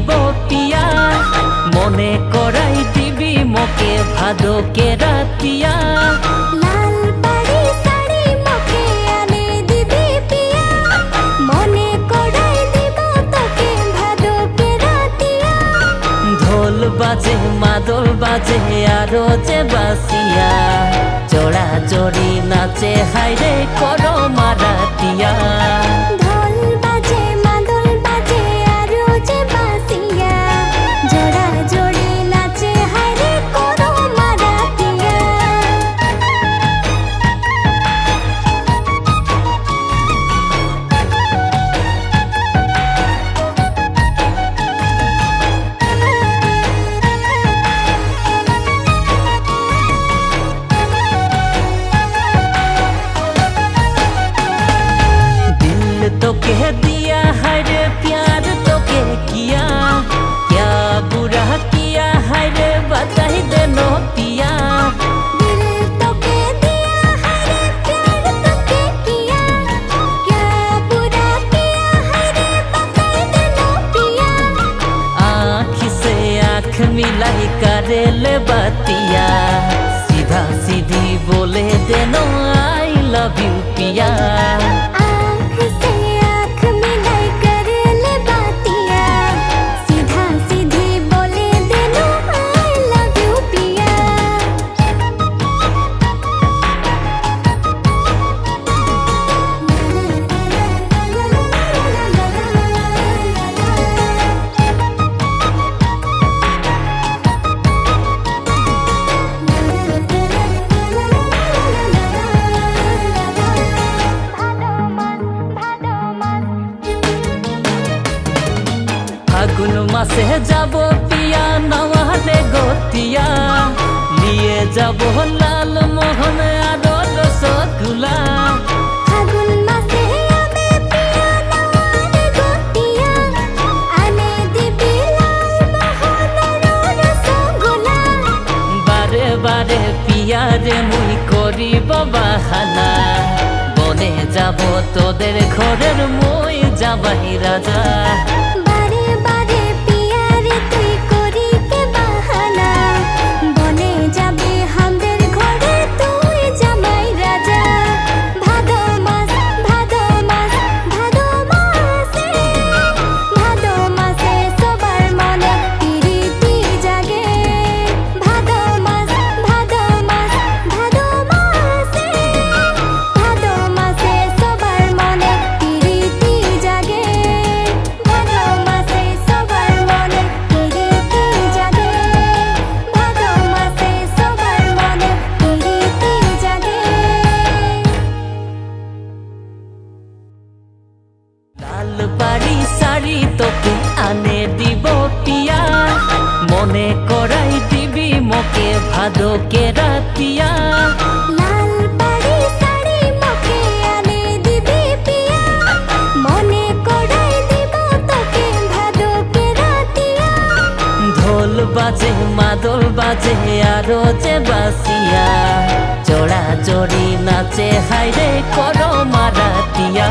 দিব পিয়া মনে করাই দিবি মোকে ভাদকে রাতিয়া লাল পাড়ি শাড়ি মোকে আনে দিবি পিয়া মনে করাই দিব তোকে ভাদকে রাতিয়া ঢোল বাজে মাদল বাজে আরো যে বাসিয়া জোড়া জড়ি নাচে হাইরে করো মারাতিয়া ঢোল বাজে মাদল বাজে আরো যে বাসিয়া জোড়া জোড়ি নাচে হায়রে করো মারাতিয়া तो कह दिया है रे प्यार तो के किया क्या बुरा किया है रे बता ही दे नो पिया दिल तो के दिया है रे प्यार तो के किया क्या बुरा किया है रे बता दे नो पिया आँख से आँख मिलाई करे ले बतिया सीधा सीधी बोले they know I love you पिया आँख से आँख मिलाई कर ले बातिया सीधा सीधी बोले they know I love you पिया ফাগুন মাসে যাব পিয়া নওয়ালে গতিয়া নিয়ে যাব লাল মোহন আর রসগোল্লা ফাগুন মাসে আমি পিয়া নওয়ালে গতিয়া আনে দিবি লাল মোহন আর রসগোল্লা বারে বারে পিয়া রে মুই করিব বাহানা বনে যাব তোদের ঘরের মই যাবাই রাজা বারে বারে পিয়া রে তুই করি কে বাহানা বনে যাবে হামদের ঘরে তুই জামাই রাজা ভাদো মাস ভাদো মাস ভাদো মাসে ভাদো মাসে সবার মনে প্রীতি জাগে ভাদো মাস ভাদো মাস ভাদো মাসে ভাদো মাসে সবার মনে প্রীতি জাগে ভাদো মাসে সবার মনে প্রীতি জাগে ভাদো মাসে সবার মনে প্রীতি জাগে লাল পাড়ি শাড়ি তোকে আনে দিব পিয়া মনে করাই দিবি মোকে ভাদকে রাতিয়া লাল পাড়ি শাড়ি মোকে আনে দিবি পিয়া মনে করাই দিব তোকে ভাদকে রাতিয়া ঢোল বাজে মাদল বাজে আরো যে বাসিয়া জোড়া জড়ি নাচে হাইরে করো মারাতিয়া